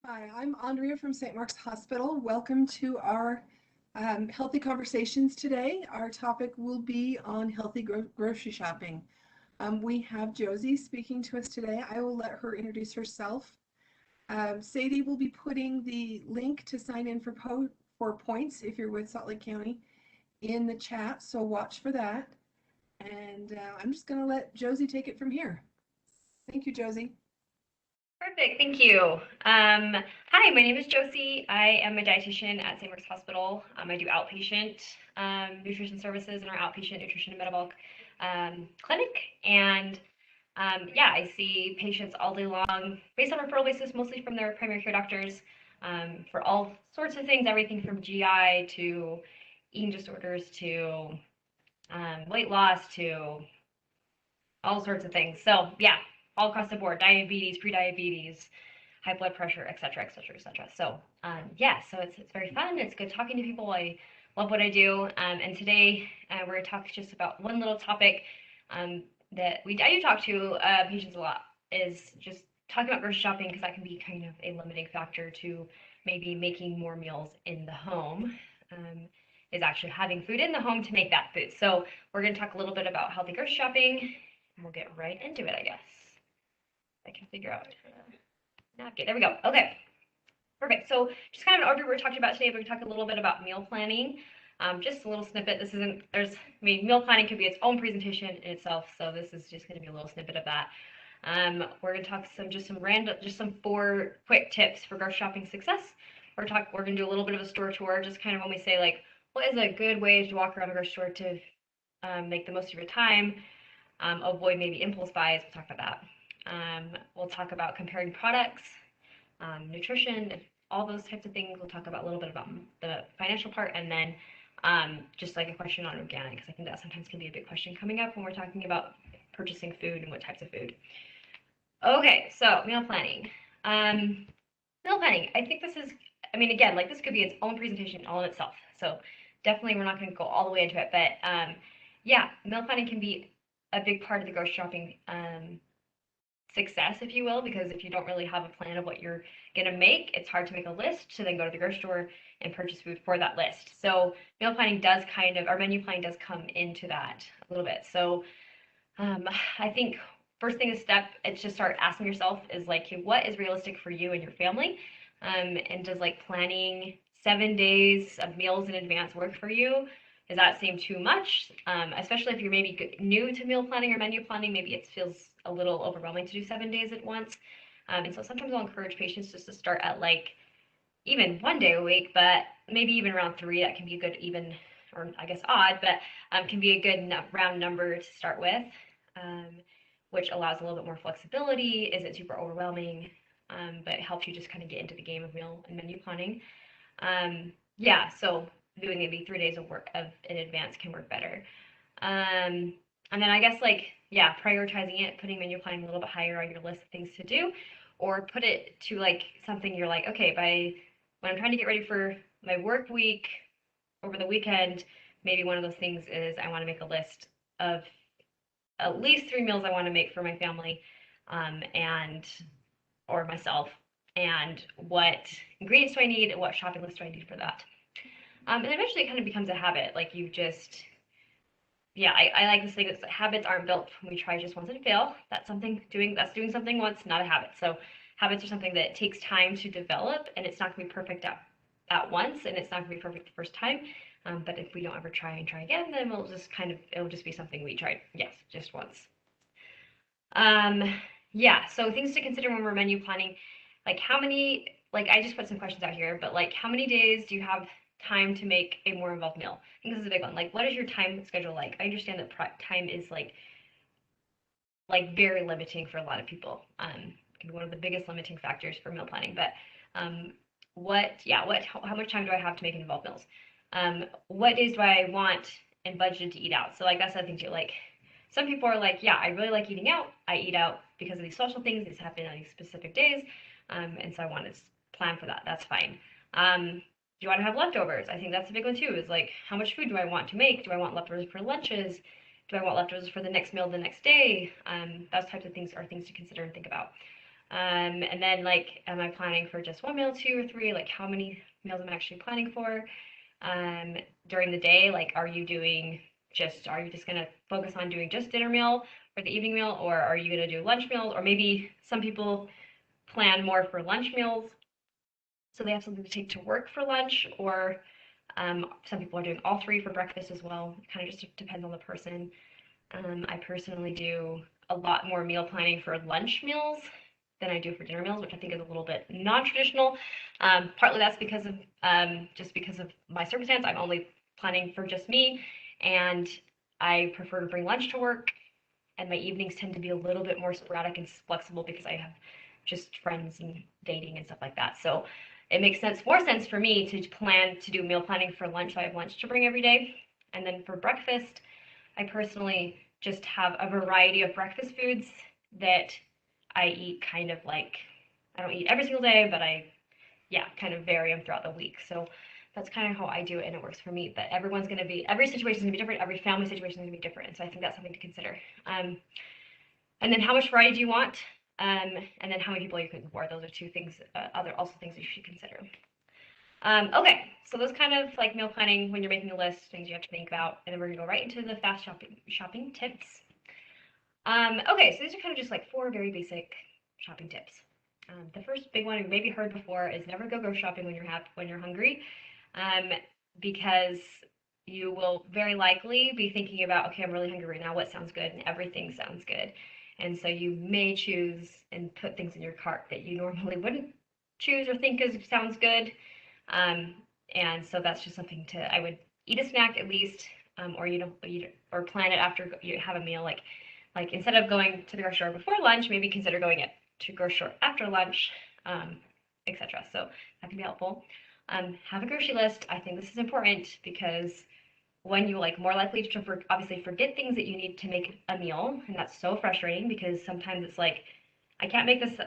Hi, I'm Andrea from St. Mark's Hospital. Welcome to our Healthy Conversations today. Our topic will be on healthy grocery shopping. We have Josie speaking to us today. I will let her introduce herself. Sadie will be putting the link to sign in for points if you're with Salt Lake County in the chat, so watch for that. And I'm just going to let Josie take it from here. Thank you, Josie. Perfect, thank you. Hi, my name is Josie. I am a dietitian at St. Mark's Hospital. I do outpatient nutrition services in our outpatient nutrition and metabolic clinic. And yeah, I see patients all day long based on referral basis, mostly from their primary care doctors for all sorts of things, everything from GI to eating disorders to weight loss to all sorts of things. So yeah, all across the board, diabetes, prediabetes, high blood pressure, et cetera, et cetera, et cetera. So yeah, so it's very fun. It's good talking to people. I love what I do. And today we're going to talk just about one little topic that I do talk to patients a lot, is just talking about grocery shopping, because that can be kind of a limiting factor to maybe making more meals in the home. Is actually having food in the home to make that food. So we're going to talk a little bit about healthy grocery shopping, and we'll get right into it, I guess. I can figure out napkin. There we go. Okay, perfect. So just kind of an overview we're talking about today. We're going to talk a little bit about meal planning. Just a little snippet. This isn't, meal planning could be its own presentation in itself. So this is just going to be a little snippet of that. We're going to talk some 4 quick tips for grocery shopping success. We're going to do a little bit of a store tour, just kind of when we say like, what is a good way to walk around a grocery store to make the most of your time, avoid maybe impulse buys. We'll talk about that. We'll talk about comparing products, nutrition, all those types of things. We'll talk about a little bit about the financial part, and then just like a question on organic, because I think that sometimes can be a big question coming up when we're talking about purchasing food and what types of food. Okay, so meal planning. Meal planning, I think this is, again, like this could be its own presentation all in itself. So definitely we're not going to go all the way into it, but yeah, meal planning can be a big part of the grocery shopping success, if you will, because if you don't really have a plan of what you're going to make, it's hard to make a list to then go to the grocery store and purchase food for that list. So meal planning does our menu planning does come into that a little bit. So I think first thing it's just start asking yourself is like, what is realistic for you and your family? And does like planning 7 days of meals in advance work for you? Does that seem too much? Especially if you're maybe new to meal planning or menu planning, maybe it feels a little overwhelming to do 7 days at once. And so sometimes I'll encourage patients just to start at like even 1 day a week, but maybe even around 3. That can be a good even, or I guess odd, but can be a good round number to start with, which allows a little bit more flexibility. Isn't super overwhelming, but it helps you just kind of get into the game of meal and menu planning. Yeah, so doing maybe 3 days of work in advance can work better. And then I guess like, yeah, prioritizing it, putting menu planning a little bit higher on your list of things to do, or put it to like something you're like, okay, when I'm trying to get ready for my work week over the weekend, maybe one of those things is I want to make a list of at least 3 meals I want to make for my family or myself, and what ingredients do I need, and what shopping list do I need for that. And eventually it kind of becomes a habit. Like you just, yeah, I like this thing that habits aren't built when we try just once and fail. That's doing something once, not a habit. So habits are something that takes time to develop, and it's not going to be perfect at once, and it's not going to be perfect the first time. But if we don't ever try again, then it'll just be something we tried, yes, just once. Yeah, so things to consider when we're menu planning, like I just put some questions out here, but like how many days do you have time to make a more involved meal? I think this is a big one. Like, what is your time schedule like? I understand that time is like very limiting for a lot of people. It can be one of the biggest limiting factors for meal planning. But how much time do I have to make involved meals? What days do I want and budgeted to eat out? So like that's the thing too. Like some people are like, yeah, I really like eating out. I eat out because of these social things. These happen on these specific days, and so I want to plan for that. That's fine. Do you want to have leftovers? I think that's a big one too, is like, how much food do I want to make? Do I want leftovers for lunches? Do I want leftovers for the next meal the next day? Those types of things are things to consider and think about. And then like, am I planning for just one meal, two or three? Like how many meals am I actually planning for? During the day, like are you just gonna focus on doing just dinner meal or the evening meal, or are you gonna do lunch meals? Or maybe some people plan more for lunch meals, so they have something to take to work for lunch, or some people are doing all three for breakfast as well. It kind of just depends on the person. I personally do a lot more meal planning for lunch meals than I do for dinner meals, which I think is a little bit non-traditional. Partly that's because of just because of my circumstance. I'm only planning for just me, and I prefer to bring lunch to work, and my evenings tend to be a little bit more sporadic and flexible because I have just friends and dating and stuff like that. So it makes more sense for me to plan to do meal planning for lunch, so I have lunch to bring every day. And then for breakfast, I personally just have a variety of breakfast foods that I eat kind of like, I don't eat every single day, but yeah, kind of vary them throughout the week. So that's kind of how I do it, and it works for me. But every situation is going to be different. Every family situation is going to be different. And so I think that's something to consider. And then how much variety do you want? And then how many people are you cooking for? Those are two things, also things that you should consider. Okay, so those kind of like meal planning when you're making a list, things you have to think about, and then we're gonna go right into the fast shopping tips. Okay, so these are kind of just like 4 very basic shopping tips. The first big one you maybe heard before is never go grocery shopping when you're hungry, because you will very likely be thinking about, okay, I'm really hungry right now. What sounds good? And everything sounds good. And so you may choose and put things in your cart that you normally wouldn't choose or think sounds good. And so that's just something I would eat a snack at least, or eat or plan it after you have a meal. Like instead of going to the grocery store before lunch, maybe consider going to grocery store after lunch, etc. So that can be helpful. Have a grocery list. I think this is important because when you more likely to obviously forget things that you need to make a meal, and that's so frustrating because sometimes it's like I can't make this.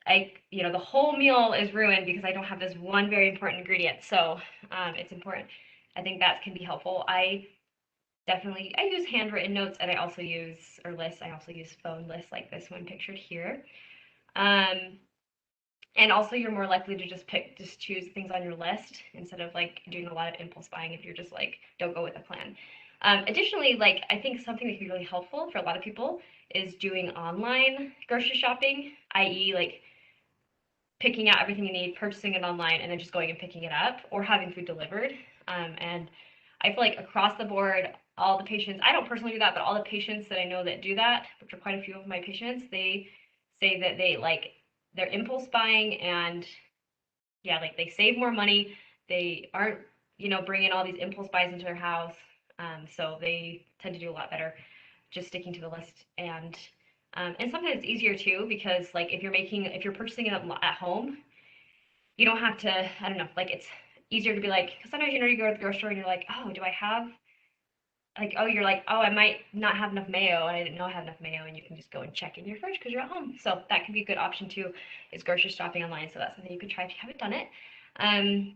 The whole meal is ruined because I don't have this one very important ingredient. So it's important. I think that can be helpful. I use handwritten notes, and I also use phone lists like this one pictured here. And also you're more likely to just choose things on your list instead of doing a lot of impulse buying if you're just don't go with a plan. Additionally, I think something that can be really helpful for a lot of people is doing online grocery shopping, i.e. Picking out everything you need, purchasing it online, and then just going and picking it up, or having food delivered. And I feel like across the board, all the patients, I don't personally do that, but all the patients that I know that do that, which are quite a few of my patients, they say that they're impulse buying, and yeah, they save more money. They aren't, bringing all these impulse buys into their house. So they tend to do a lot better just sticking to the list. And sometimes it's easier too because if you're purchasing it at home, you don't have to, I don't know, it's easier to be because sometimes you go to the grocery store and you're like, oh, do I have I might not have enough mayo, and I didn't know I had enough mayo, and you can just go and check in your fridge because you're at home. So that can be a good option too, is grocery shopping online. So that's something you could try if you haven't done it. And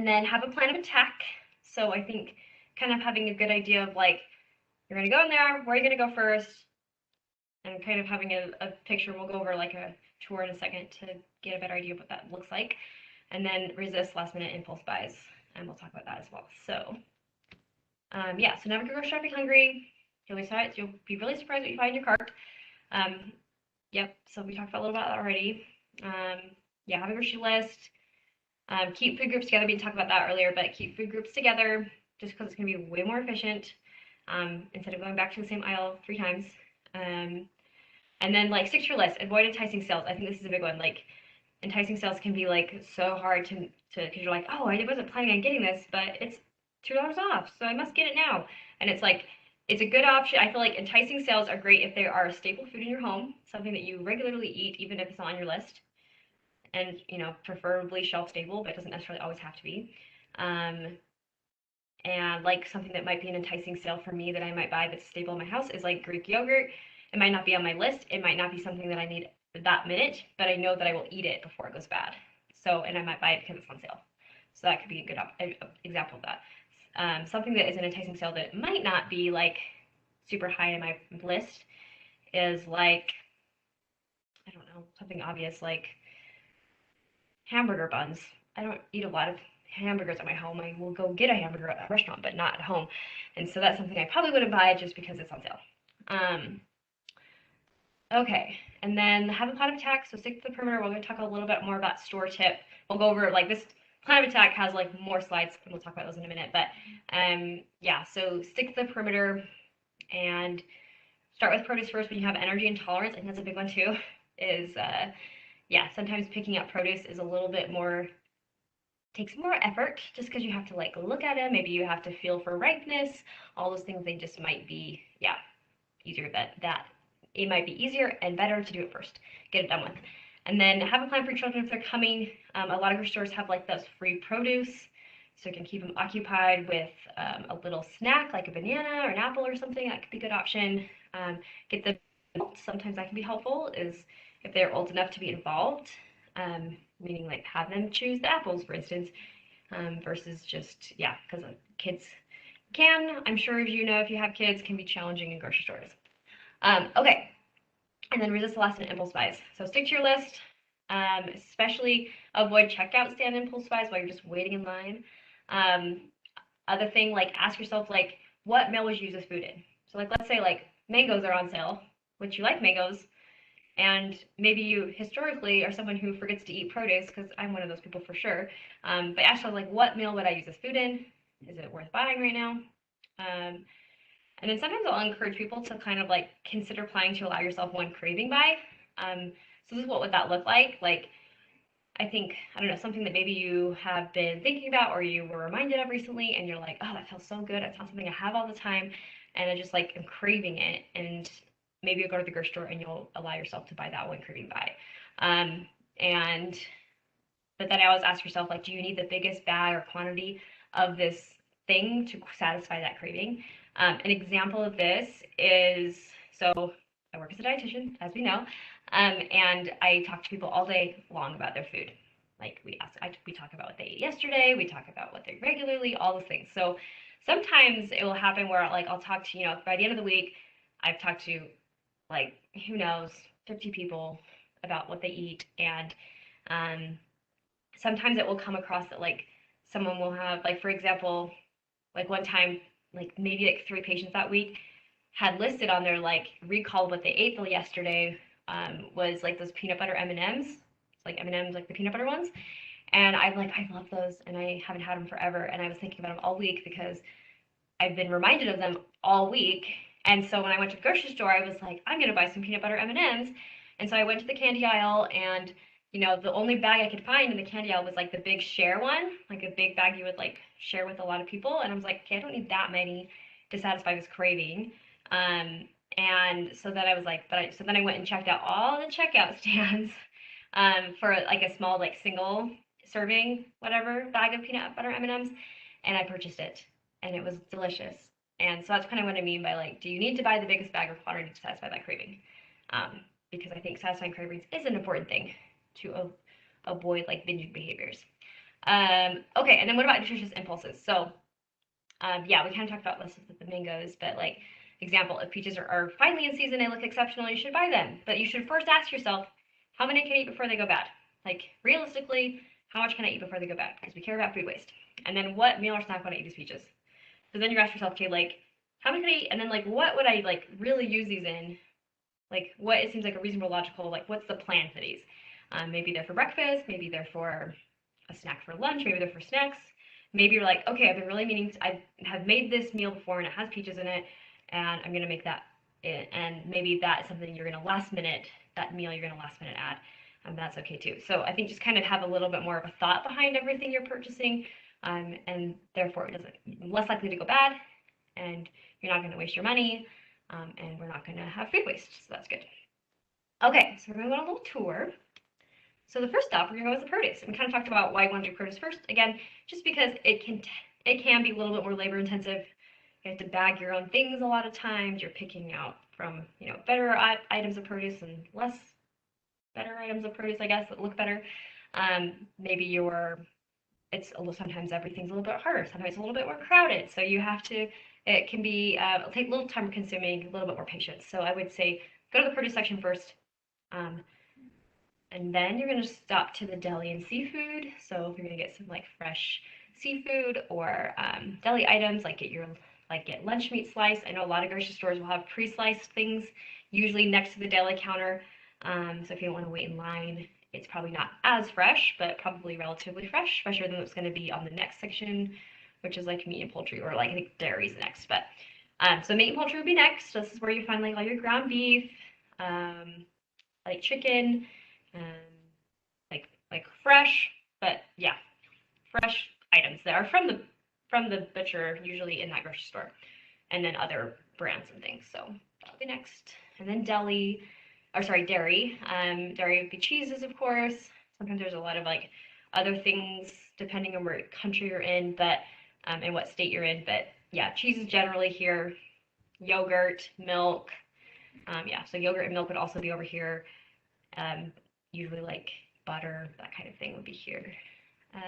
then have a plan of attack. So I think kind of having a good idea of you're going to go in there, where are you going to go first? And kind of having a picture. We'll go over a tour in a second to get a better idea of what that looks like. And then resist last minute impulse buys. And we'll talk about that as well. So yeah, so never go shopping hungry. You'll be really surprised what you find in your cart. Yep, so we talked about a little about that already. Yeah, have a grocery list. Keep food groups together. We didn't talk about that earlier, but keep food groups together just because it's going to be way more efficient instead of going back to the same aisle 3 times. And then stick to your list. Avoid enticing sales. I think this is a big one. Enticing sales can be so hard to because you're oh, I wasn't planning on getting this, but it's $2 off, so I must get it now. And it's it's a good option. I feel enticing sales are great if they are a staple food in your home, something that you regularly eat, even if it's not on your list. And, preferably shelf stable, but it doesn't necessarily always have to be. And something that might be an enticing sale for me that I might buy that's stable in my house is Greek yogurt. It might not be on my list. It might not be something that I need that minute, but I know that I will eat it before it goes bad. So, and I might buy it because it's on sale. So that could be a good example of that. Something that is an enticing sale that might not be super high in my list is I don't know, something obvious like hamburger buns. I don't eat a lot of hamburgers at my home. I will go get a hamburger at a restaurant, but not at home. And so that's something I probably wouldn't buy just because it's on sale. Okay, and then have a plan of attack. So stick to the perimeter. We're going to talk a little bit more about store tip. We'll go over like this plan of attack has like more slides, and we'll talk about those in a minute. But yeah, so stick to the perimeter and start with produce first when you have energy intolerance. I think that's a big one too. Is yeah, sometimes picking up produce is a little bit more takes more effort just because you have to like look at it. Maybe you have to feel for ripeness. All those things they just might be easier that it might be easier and better to do it first, get it done with. And then have a plan for your children if they're coming. A lot of your stores have like those free produce, so you can keep them occupied with a little snack like a banana or an apple or something. That could be a good option. Get them involved. Sometimes that can be helpful is if they're old enough to be involved, meaning like have them choose the apples, for instance, versus just, yeah, because kids can, I'm sure if you know if you have kids, can be challenging in grocery stores. Okay, and then resist the last minute impulse buys. So stick to your list, especially avoid checkout stand impulse buys while you're just waiting in line. Other thing, like ask yourself, like, what meal would you use this food in? So like, let's say like mangoes are on sale, which you like mangoes, and maybe you historically are someone who forgets to eat produce, because I'm one of those people for sure. But actually, like, what meal would I use this food in? Is it worth buying right now? And then sometimes I'll encourage people to kind of like consider planning to allow yourself one craving buy. So this is what would that look like? Like, I think, I don't know, something that maybe you have been thinking about or you were reminded of recently, and you're like, oh, that feels so good. It's not something I have all the time. And I just like am craving it. And maybe you'll go to the grocery store and you'll allow yourself to buy that one craving buy. And but then I always ask yourself, like, do you need the biggest bag or quantity of this thing to satisfy that craving? An example of this is, so I work as a dietitian, as we know, and I talk to people all day long about their food. Like we talk about what they ate yesterday, we talk about what they regularly, all those things. So sometimes it will happen where like I'll talk to, by the end of the week, I've talked to like, who knows, 50 people about what they eat. And sometimes it will come across that like someone will have, like, for example, like one time, like maybe like 3 patients that week had listed on their like recall what they ate the yesterday was like those peanut butter M&Ms, like M&Ms, like the peanut butter ones. And I'm like, I love those and I haven't had them forever. And I was thinking about them all week because I've been reminded of them all week. And so when I went to the grocery store, I was like, I'm going to buy some peanut butter M&Ms. And so I went to the candy aisle, and the only bag I could find in the candy aisle was like the big share one, like a big bag you would like share with a lot of people. And I was like, okay, I don't need that many to satisfy this craving. And so then I was like, so then I went and checked out all the checkout stands for like a small, like single serving, whatever, bag of peanut butter M&Ms. And I purchased it, and it was delicious. And so that's kind of what I mean by like, do you need to buy the biggest bag or quantity to satisfy that craving? Because I think satisfying cravings is an important thing to avoid like binging behaviors. Okay, and then what about nutritious impulses? So yeah, we kind of talked about this with the mangoes, but like example, if peaches are finally in season, they look exceptional, you should buy them. But you should first ask yourself, how many can I eat before they go bad? Like realistically, how much can I eat before they go bad? Because we care about food waste. And then what meal or snack would I eat these peaches? So then you ask yourself, okay, like how many can I eat? And then like what would I like really use these in? Like what it seems like a reasonable, logical, like what's the plan for these? Maybe they're for breakfast, maybe they're for a snack for lunch, maybe they're for snacks. Maybe you're like, okay, I've been really meaning to, I have made this meal before and it has peaches in it, and I'm gonna make that. And maybe that's something you're gonna last minute, that meal you're gonna last minute add. And that's okay too. So I think just kind of have a little bit more of a thought behind everything you're purchasing, and therefore it doesn't less likely to go bad, and you're not going to waste your money, and we're not going to have food waste. So that's good. Okay, so we're going to go on a little tour. So the first stop, we're going to go with the produce. And we kind of talked about why you want to do produce first. Again, just because it can be a little bit more labor intensive. You have to bag your own things a lot of times. You're picking out from better items of produce and less better items of produce, I guess, that look better. Maybe sometimes everything's a little bit harder. Sometimes it's a little bit more crowded. So you have to, it can be, it'll take a little time consuming, a little bit more patience. So I would say go to the produce section first. And then you're going to stop to the deli and seafood. So if you're going to get some like fresh seafood or deli items, like get lunch meat slice. I know a lot of grocery stores will have pre-sliced things, usually next to the deli counter. So if you don't want to wait in line, it's probably not as fresh, but probably relatively fresh, fresher than what's going to be on the next section, which is like meat and poultry, or like I think dairy's next. But so meat and poultry would be next. This is where you find like all your ground beef, like chicken, um, like fresh, but yeah, fresh items that are from the butcher, usually in that grocery store, and then other brands and things. So that'll be next. And then deli, or sorry, dairy. Dairy would be cheeses, of course. Sometimes there's a lot of like other things depending on what country you're in, but and what state you're in. But yeah, cheeses generally here. Yogurt, milk. Yeah, so yogurt and milk would also be over here. Usually like butter, that kind of thing would be here. Um,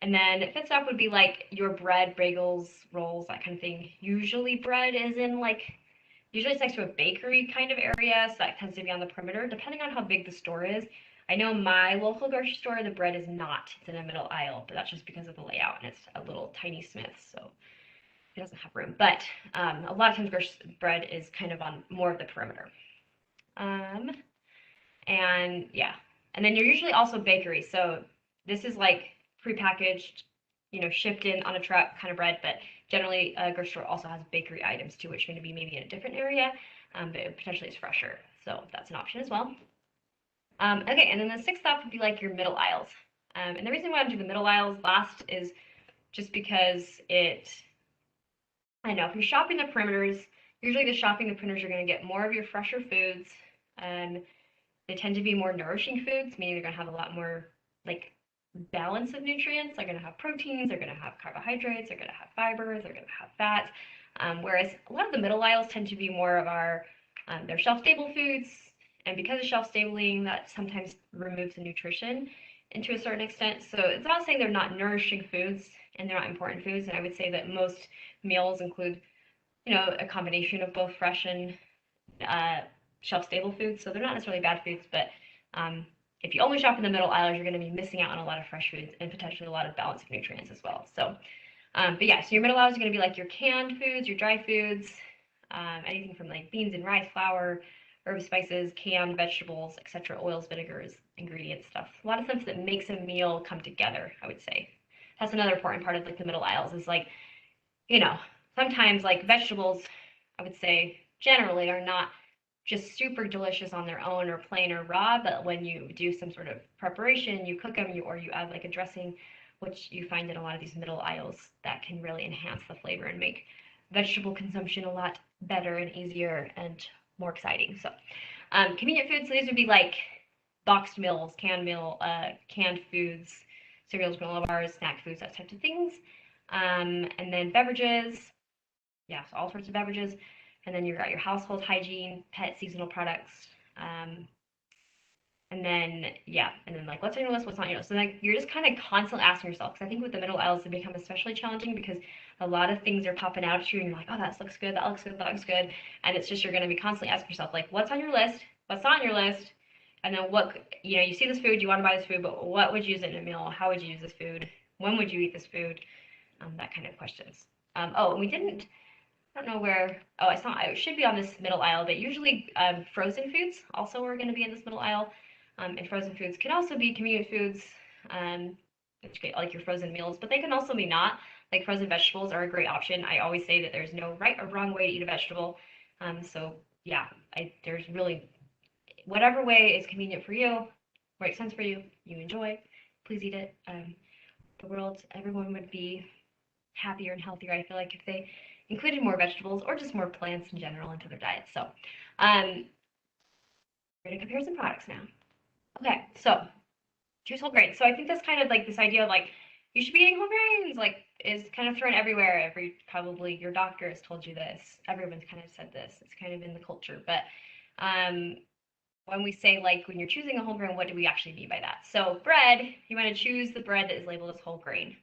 and then fifth stop would be like your bread, bagels, rolls, that kind of thing. Usually bread is in like, usually it's next to a bakery kind of area, so that tends to be on the perimeter, depending on how big the store is. I know my local grocery store, the bread is not. It's in a middle aisle, but that's just because of the layout, and it's a little tiny Smith's, so it doesn't have room. But a lot of times bread is kind of on more of the perimeter. And yeah, and then you're usually also bakery. So this is like prepackaged, shipped in on a truck kind of bread, but generally a grocery store also has bakery items too, which are going to be maybe in a different area, but potentially it's fresher. So that's an option as well. Okay, and then the sixth stop would be like your middle aisles. And the reason why I do the middle aisles last is just because I know if you're shopping the perimeters, usually the perimeters, you're going to get more of your fresher foods. They tend to be more nourishing foods, meaning they're going to have a lot more like balance of nutrients. They're going to have proteins, they're going to have carbohydrates, they're going to have fibers, they're going to have fats. Whereas a lot of the middle aisles tend to be more of our they're shelf-stable foods, and because of shelf-stabling, that sometimes removes the nutrition to a certain extent. So it's not saying they're not nourishing foods and they're not important foods. And I would say that most meals include, a combination of both fresh and shelf-stable foods. So they're not necessarily bad foods, but if you only shop in the middle aisles, you're going to be missing out on a lot of fresh foods and potentially a lot of balance of nutrients as well. So, but yeah, so your middle aisles are going to be like your canned foods, your dry foods, anything from like beans and rice, flour, herbs, spices, canned vegetables, etc., oils, vinegars, ingredients, stuff. A lot of stuff that makes a meal come together, I would say. That's another important part of like the middle aisles is like, sometimes like vegetables, I would say generally are not just super delicious on their own or plain or raw, but when you do some sort of preparation, you cook them, or you add like a dressing, which you find in a lot of these middle aisles, that can really enhance the flavor and make vegetable consumption a lot better and easier and more exciting. So convenient foods, so these would be like boxed meals, canned foods, cereals, granola bars, snack foods, that type of things. And then beverages, yeah, so all sorts of beverages. And then you've got your household hygiene, pet seasonal products. And then, yeah, and then like, what's on your list, what's not on your list? So like, you're just kind of constantly asking yourself, because I think with the middle aisles, it become especially challenging because a lot of things are popping out at you and you're like, oh, that looks good, that looks good, that looks good. And it's just, you're going to be constantly asking yourself, like, what's on your list? What's not on your list? And then you see this food, you want to buy this food, but what would you use it in a meal? How would you use this food? When would you eat this food? That kind of questions. Oh, and we didn't, I don't know where, oh, I saw, it should be on this middle aisle, but usually frozen foods also are going to be in this middle aisle. And frozen foods can also be convenient foods, like your frozen meals, but they can also be not. Like frozen vegetables are a great option. I always say that there's no right or wrong way to eat a vegetable. So yeah, there's really, whatever way is convenient for you, makes sense for you, you enjoy, please eat it. Everyone would be happier and healthier, I feel like, if they included more vegetables or just more plants in general into their diet. So we're going to compare some products now. Okay, so choose whole grains. So I think that's kind of like this idea of like, you should be eating whole grains, like is kind of thrown everywhere. Probably your doctor has told you this. Everyone's kind of said this. It's kind of in the culture. But when we say like, when you're choosing a whole grain, what do we actually mean by that? So bread, you want to choose the bread that is labeled as whole grain.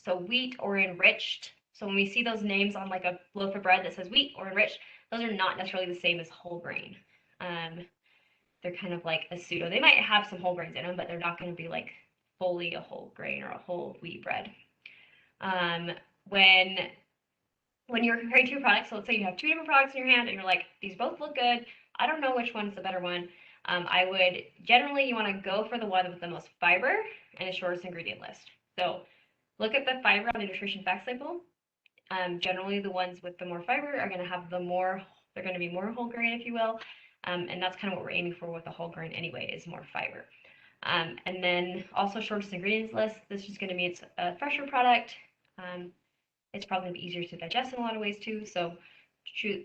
So wheat or enriched. So when we see those names on like a loaf of bread that says wheat or enriched, those are not necessarily the same as whole grain. they're kind of like a pseudo. They might have some whole grains in them, but they're not going to be like fully a whole grain or a whole wheat bread. When you're comparing two products, so let's say you have two different products in your hand and you're like, these both look good. I don't know which one's the better one. I would generally, you want to go for the one with the most fiber and the shortest ingredient list. So look at the fiber on the nutrition facts label. Generally, the ones with the more fiber are going to have they're going to be more whole grain, if you will. And that's kind of what we're aiming for with the whole grain anyway, is more fiber. And then also shortest ingredients list. This is going to be it's a fresher product. It's probably going to be easier to digest in a lot of ways too. So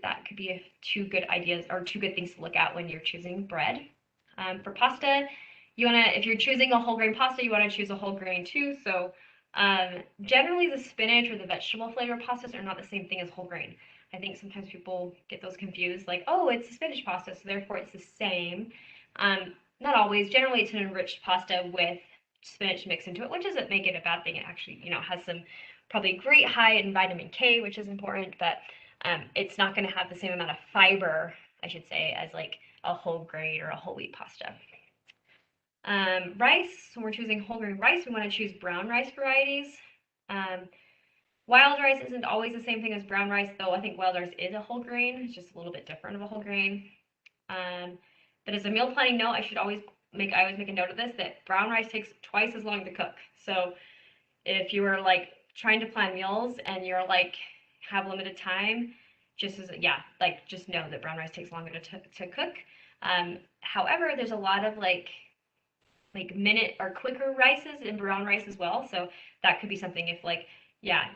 that could be two good ideas or two good things to look at when you're choosing bread. For pasta, if you're choosing a whole grain pasta, you want to choose a whole grain too. So generally the spinach or the vegetable flavored pastas are not the same thing as whole grain. I think sometimes people get those confused, like, oh, it's a spinach pasta, so therefore it's the same. Not always. Generally, it's an enriched pasta with spinach mixed into it, which doesn't make it a bad thing. It actually, has some probably great high in vitamin K, which is important, but it's not going to have the same amount of fiber, I should say, as like a whole grain or a whole wheat pasta. Rice, when we're choosing whole grain rice, we want to choose brown rice varieties. Wild rice isn't always the same thing as brown rice, though I think wild rice is a whole grain. It's just a little bit different of a whole grain. But as a meal planning note, I always make a note of this, that brown rice takes twice as long to cook. So if you were like trying to plan meals and you're like have limited time, just know that brown rice takes longer to cook. However, there's a lot of like minute or quicker rices in brown rice as well. So that could be something if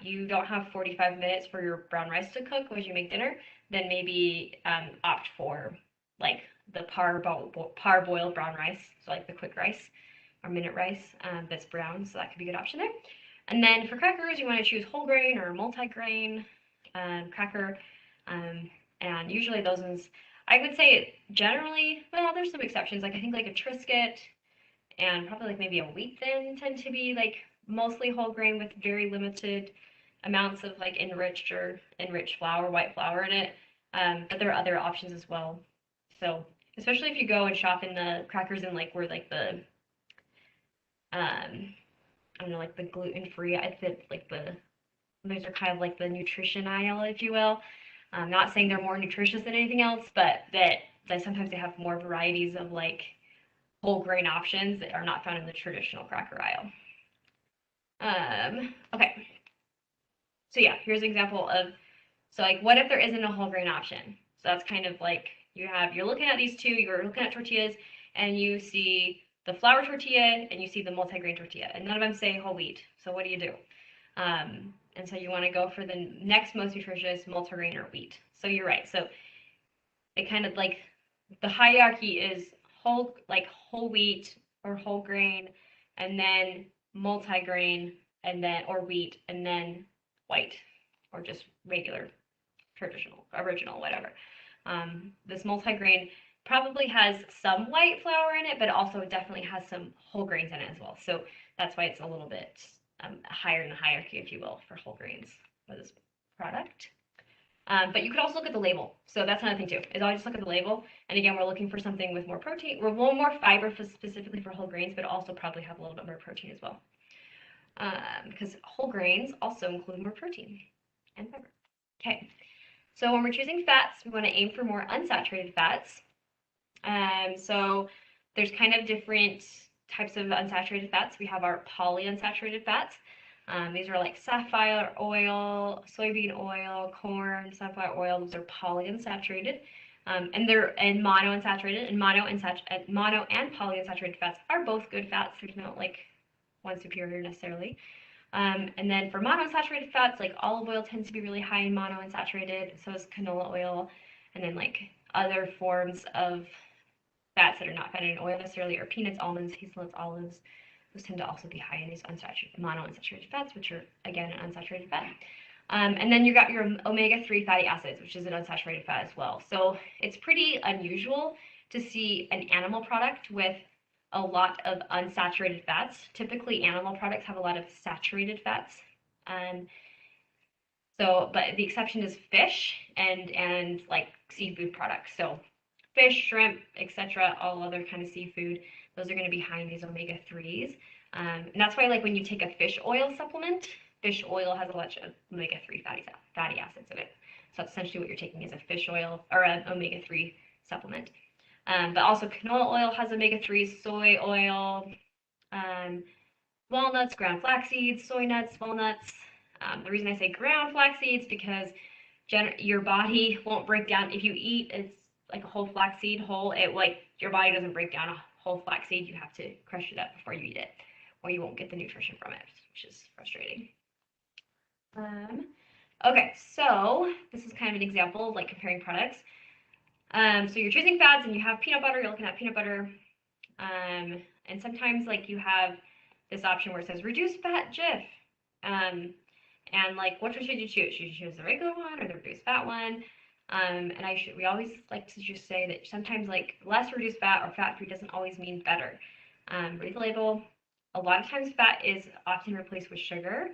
you don't have 45 minutes for your brown rice to cook as you make dinner, then maybe opt for like the parboiled brown rice, so like the quick rice or minute rice that's brown. So that could be a good option there. And then for crackers, you want to choose whole grain or multi-grain cracker. And usually those ones, I would say generally, well, there's some exceptions. Like I think like a Triscuit and probably like maybe a Wheat Thin tend to be like mostly whole grain with very limited amounts of like enriched flour, white flour in it. But there are other options as well. So especially if you go and shop in the crackers and like where like the I don't know, like the gluten-free, those are kind of like the nutrition aisle, if you will. I'm not saying they're more nutritious than anything else, but that sometimes they have more varieties of like whole grain options that are not found in the traditional cracker aisle. Okay. So yeah, here's an example of, so like what if there isn't a whole grain option? So that's kind of like you're looking at these two, you're looking at tortillas and you see the flour tortilla and you see the multi-grain tortilla, and none of them say whole wheat. So what do you do? And so you want to go for the next most nutritious multi-grain or wheat. So you're right. So it kind of like the hierarchy is whole wheat or whole grain, and then multi-grain, and then or wheat, and then white or just regular, traditional, original, whatever. This multi-grain probably has some white flour in it, but also definitely has some whole grains in it as well. So that's why it's a little bit higher in the hierarchy, if you will, for whole grains for this product. But you could also look at the label. So that's another thing too, is always just look at the label. And again, we're looking for something with more protein, or a little more fiber specifically for whole grains, but also probably have a little bit more protein as well. Because whole grains also include more protein and fiber. Okay, so when we're choosing fats, we want to aim for more unsaturated fats. So there's kind of different types of unsaturated fats. We have our polyunsaturated fats. These are like sapphire oil, soybean oil, corn, sunflower oil. Those are polyunsaturated. And they're monounsaturated. And mono and polyunsaturated fats are both good fats. There's no like one superior necessarily. And then for monounsaturated fats, like olive oil tends to be really high in monounsaturated. So is canola oil. And then like other forms of fats that are not found in oil necessarily are peanuts, almonds, hazelnuts, olives. Those tend to also be high in these monounsaturated fats, which are, again, an unsaturated fat. And then you got your omega-3 fatty acids, which is an unsaturated fat as well. So it's pretty unusual to see an animal product with a lot of unsaturated fats. Typically, animal products have a lot of saturated fats. But the exception is fish and like seafood products. So fish, shrimp, etc., all other kind of seafood, those are going to be high in these omega-3s. And that's why, like, when you take a fish oil supplement, fish oil has a lot of omega-3 fatty acids in it. So that's essentially what you're taking is a fish oil or an omega-3 supplement. But also canola oil has omega-3s, soy oil, walnuts, ground flax seeds, soy nuts, walnuts. The reason I say ground flax seeds because your body won't break down if you eat it's like a whole flax seed your body doesn't break down a whole flax seed. You have to crush it up before you eat it, or you won't get the nutrition from it, which is frustrating. Okay, so this is kind of an example of like comparing products. So you're choosing fats and you have peanut butter, you're looking at peanut butter. And sometimes like you have this option where it says reduced fat Jif. And like which one should you choose? Should you choose the regular one or the reduced fat one? And we always like to just say that sometimes like less reduced fat or fat free doesn't always mean better. Read the label. A lot of times fat is often replaced with sugar.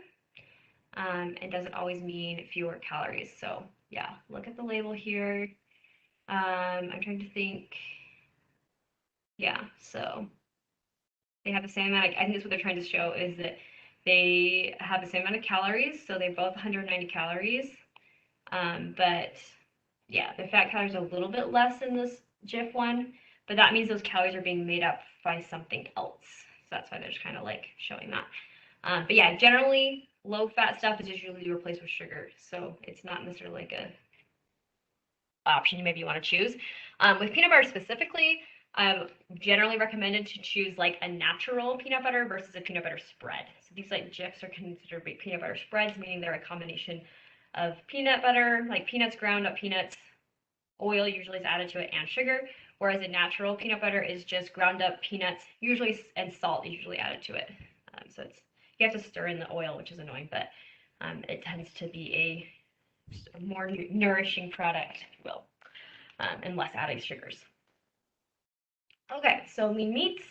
And doesn't always mean fewer calories. So yeah, look at the label here. I'm trying to think. Yeah, so they have the same amount. I think that's what they're trying to show is that they have the same amount of calories. So they're both 190 calories. But yeah, the fat calories are a little bit less in this Jif one, but that means those calories are being made up by something else. So that's why they're just kind of like showing that. But yeah, generally low-fat stuff is usually replaced with sugar, so it's not necessarily like a option maybe you want to choose. With peanut butter specifically, generally recommended to choose like a natural peanut butter versus a peanut butter spread. So these like Jifs are considered peanut butter spreads, meaning they're a combination of peanut butter, like peanuts, ground up peanuts, oil usually is added to it, and sugar, whereas a natural peanut butter is just ground up peanuts, usually, and salt is usually added to it. So you have to stir in the oil, which is annoying, but it tends to be a more nourishing product, if you will, and less added sugars. Okay, so lean meats.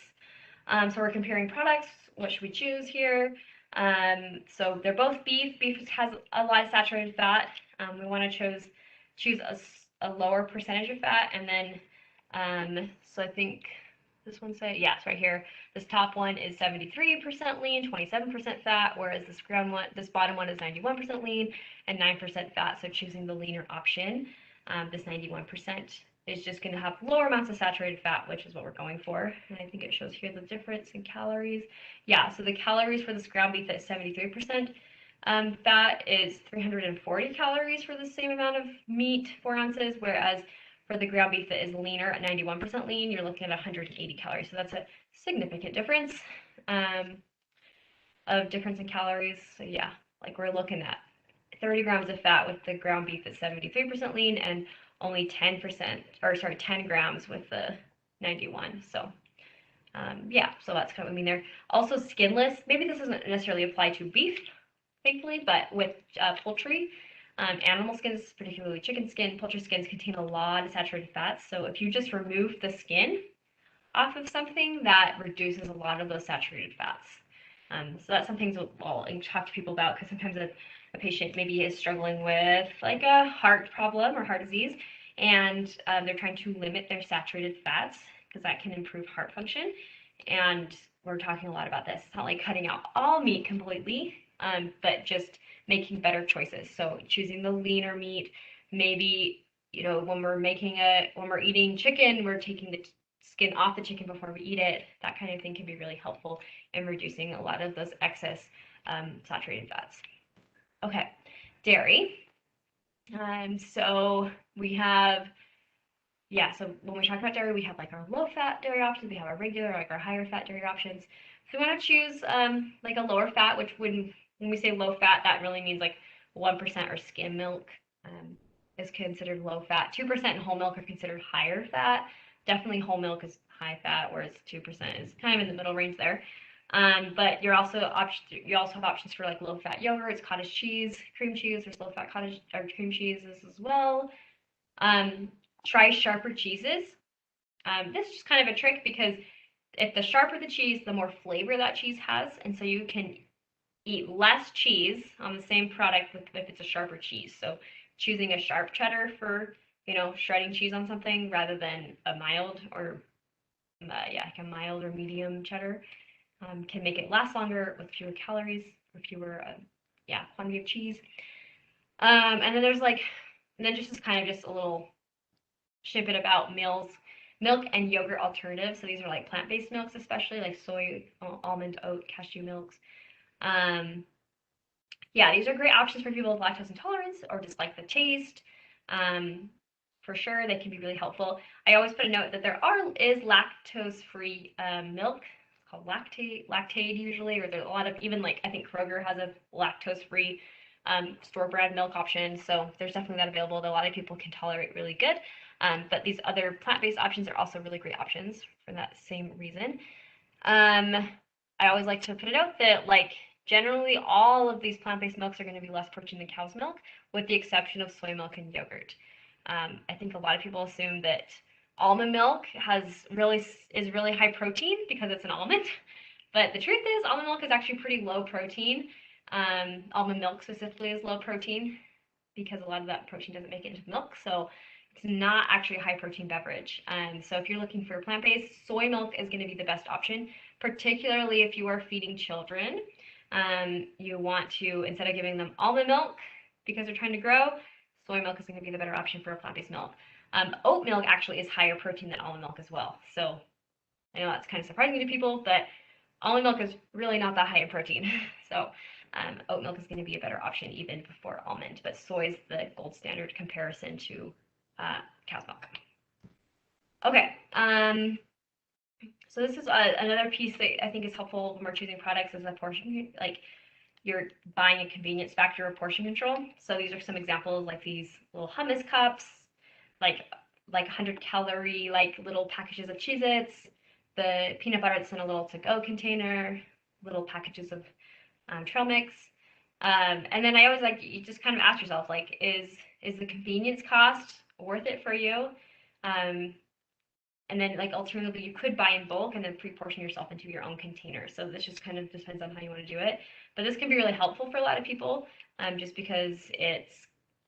So we're comparing products. What should we choose here? So they're both beef. Beef has a lot of saturated fat. We want to choose a lower percentage of fat, and then so I think this one it's right here. This top one is 73% lean, 27% fat, whereas this bottom one is 91% lean and 9% fat. So choosing the leaner option, this 91% is just going to have lower amounts of saturated fat, which is what we're going for. And I think it shows here the difference in calories. Yeah, so the calories for this ground beef at 73% fat is 340 calories for the same amount of meat, 4 ounces, whereas for the ground beef that is leaner at 91% lean, you're looking at 180 calories. So that's a significant difference of difference in calories. So yeah, like we're looking at 30 grams of fat with the ground beef at 73% lean and only 10 grams with the 91. So yeah, so that's kind of what I mean there. Also skinless, maybe this doesn't necessarily apply to beef, thankfully, but with poultry, animal skins, particularly chicken skin, poultry skins contain a lot of saturated fats. So if you just remove the skin off of something, that reduces a lot of those saturated fats. So that's something I'll talk to people about, because sometimes a patient maybe is struggling with like a heart problem or heart disease, and they're trying to limit their saturated fats because that can improve heart function. And we're talking a lot about this. It's not like cutting out all meat completely, but just making better choices. So choosing the leaner meat, maybe, when we're eating chicken, we're taking the skin off the chicken before we eat it. That kind of thing can be really helpful in reducing a lot of those excess saturated fats. Okay, dairy. So we have, so when we talk about dairy, we have like our low fat dairy options, we have our regular, like our higher fat dairy options. So we want to choose like a lower fat, which when we say low fat, that really means like 1% or skim milk is considered low fat. 2% whole milk are considered higher fat. Definitely whole milk is high fat, whereas 2% is kind of in the middle range there. But you also have options for like low fat yogurts, cottage cheese, cream cheese. There's low fat cottage or cream cheeses as well. Try sharper cheeses. This is just kind of a trick, because if the sharper the cheese, the more flavor that cheese has, and so you can eat less cheese on the same product if it's a sharper cheese. So choosing a sharp cheddar for you know, shredding cheese on something rather than a mild or yeah, like a mild or medium cheddar. Can make it last longer with fewer calories or fewer yeah, quantity of cheese. And then there's like, and then just kind of just a little snippet about milk and yogurt alternatives. So these are like plant-based milks, especially like soy, almond, oat, cashew milks. Yeah, these are great options for people with lactose intolerance or just like the taste. For sure, they can be really helpful. I always put a note that is lactose-free milk. It's called Lactaid usually, or there's a lot of, even like I think Kroger has a lactose-free store-brand milk option. So there's definitely that available that a lot of people can tolerate really good. But these other plant-based options are also really great options for that same reason. I always like to put a note that like generally all of these plant-based milks are going to be less protein than cow's milk, with the exception of soy milk and yogurt. I think a lot of people assume that almond milk is really high protein because it's an almond, but the truth is almond milk is actually pretty low protein. Almond milk specifically is low protein because a lot of that protein doesn't make it into the milk, so it's not actually a high protein beverage. So if you're looking for plant-based, soy milk is going to be the best option, particularly if you are feeding children. You want to, instead of giving them almond milk because they're trying to grow, soy milk is going to be the better option for a plant-based milk. Oat milk actually is higher protein than almond milk as well. So I know that's kind of surprising to people, but almond milk is really not that high in protein. So oat milk is going to be a better option even before almond, but soy is the gold standard comparison to cow's milk. Okay, so this is another piece that I think is helpful when we're choosing products is a portion, like you're buying a convenience factor of portion control. So these are some examples, like these little hummus cups, like 100-calorie like little packages of Cheez-Its, the peanut butter that's in a little to-go container, little packages of trail mix. And then I always like, you just kind of ask yourself, like, is the convenience cost worth it for you? And then like alternatively, you could buy in bulk and then pre-portion yourself into your own container. So this just kind of depends on how you want to do it. But this can be really helpful for a lot of people, just because it's,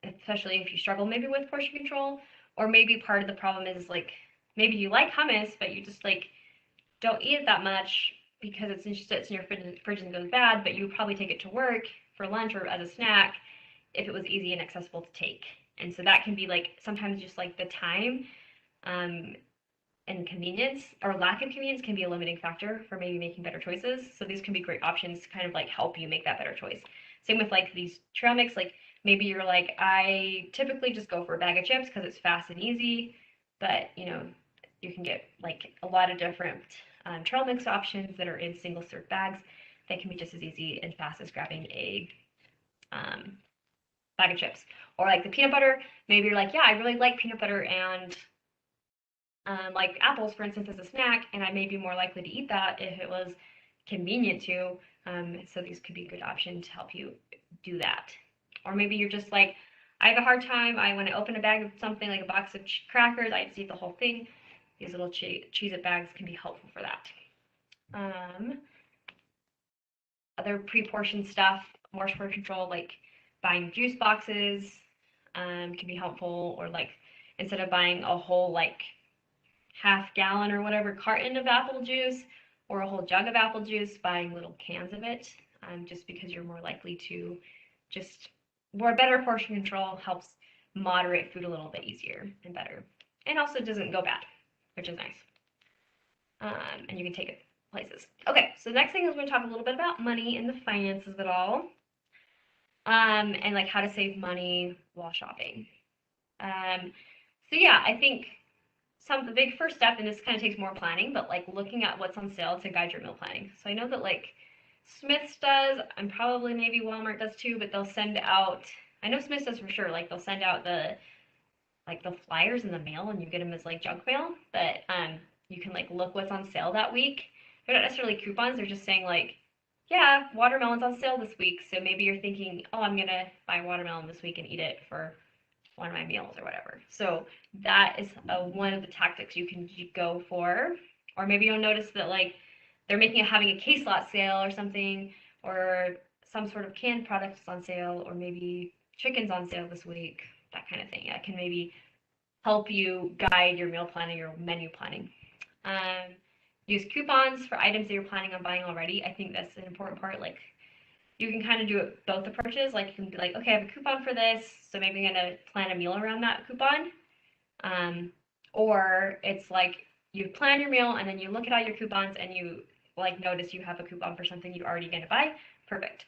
especially if you struggle maybe with portion control, or maybe part of the problem is like, maybe you like hummus, but you just like don't eat it that much because it just sits in your fridge and goes bad, but you would probably take it to work for lunch or as a snack if it was easy and accessible to take. And so that can be like sometimes just like the time and convenience or lack of convenience can be a limiting factor for maybe making better choices. So these can be great options to kind of like help you make that better choice. Same with like these trail mix, like maybe you're like, I typically just go for a bag of chips because it's fast and easy, but you know, you can get like a lot of different trail mix options that are in single serve bags that can be just as easy and fast as grabbing a bag of chips. Or like the peanut butter, maybe you're like, yeah, I really like peanut butter and like apples, for instance, as a snack, and I may be more likely to eat that if it was convenient to. So these could be a good option to help you do that. Or maybe you're just like, I have a hard time. When I open a bag of something like a box of crackers, I just eat the whole thing. These little Cheez-It bags can be helpful for that. Other pre-portioned stuff, more for control, like buying juice boxes can be helpful, or like instead of buying a whole like half-gallon or whatever carton of apple juice or a whole jug of apple juice, buying little cans of it, just because you're more likely to just more better portion control helps moderate food a little bit easier and better, and also doesn't go bad, which is nice. And you can take it places. Okay, so the next thing is we're going to talk a little bit about money and the finances of it all, and like how to save money while shopping. So yeah, I think the big first step, and this kind of takes more planning, but like looking at what's on sale to guide your meal planning. So I know that like Smith's does, and probably maybe Walmart does too, but they'll send out, I know Smith's does for sure, like they'll send out the flyers in the mail and you get them as like junk mail, but you can like look what's on sale that week. They're not necessarily coupons, they're just saying like, yeah, watermelon's on sale this week, so maybe you're thinking, oh, I'm gonna buy watermelon this week and eat it for one of my meals or whatever. So that is one of the tactics you can go for. Or maybe you'll notice that like they're having a case lot sale or something, or some sort of canned products on sale, or maybe chicken's on sale this week, that kind of thing. That can maybe help you guide your meal planning, your menu planning. Use coupons for items that you're planning on buying already. I think that's an important part. Like, you can kind of do it both approaches. Like, you can be like, okay, I have a coupon for this, so maybe I'm gonna plan a meal around that coupon. Or it's like you plan your meal and then you look at all your coupons and you like notice you have a coupon for something you're already gonna buy. Perfect.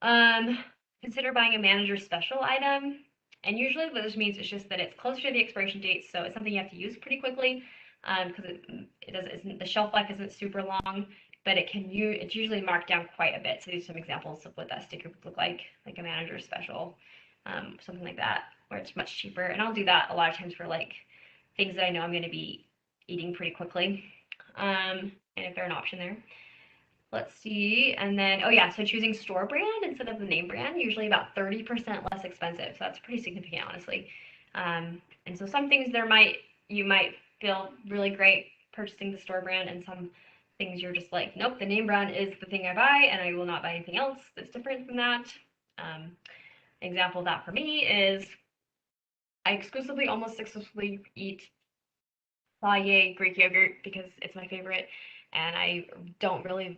Consider buying a manager special item. And usually what this means is just that it's closer to the expiration date, so it's something you have to use pretty quickly, because the shelf life isn't super long, but it's usually marked down quite a bit. So these are some examples of what that sticker would look like a manager special, something like that, where it's much cheaper. And I'll do that a lot of times for like things that I know I'm going to be eating pretty quickly, and if they're an option there. Let's see, and then, oh yeah, so choosing store brand instead of the name brand, usually about 30% less expensive. So that's pretty significant, honestly. And so some things you might feel really great purchasing the store brand, and some things you're just like, nope, the name brand is the thing I buy, and I will not buy anything else that's different from that. Example of that for me is I almost exclusively eat Fage Greek yogurt because it's my favorite, and I don't really